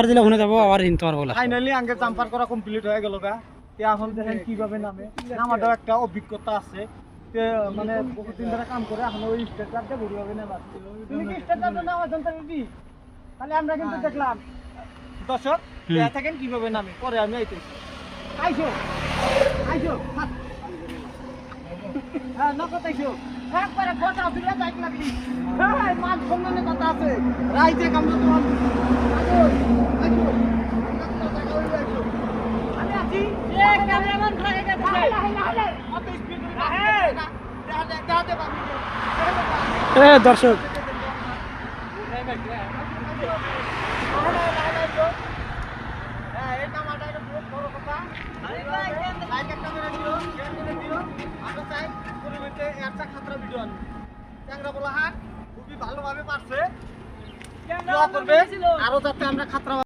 দিলে ওখানে যাবো আবার হিনতে পারবো। ফাইনালি আগে জাম্পার করা কমপ্লিট হয়ে গেল গা। এখন দেখেন কিভাবে নামে, আমাদের একটা অভিজ্ঞতা আছে। মানে বহুদিন ধরে কাম করে এখন ওই স্টেটটা ঘুরবে না। তুমি কি স্টেটটা নামার জন্য রেডি? তাহলে আমরা কিন্তু দেখলাম দর্শক দেখেন কিভাবে নামে। পরে আমি আইতেছি। আইসো আইসো হ্যাঁ নকত আইসো একবারে কথা ফিরে যাইতে লাগলি। হ্যাঁ মান সম্মানের কথা আছে। রাইতে কাম তো তোমার আইসো আইসো আমি আছি। এ ক্যামেরাম্যান থাকে গেছে কত স্পিড হ্যাঁ দাদা বাবু এ দর্শক খুবই ভালোভাবে পারছে আরো যাতে আমরা খাতরা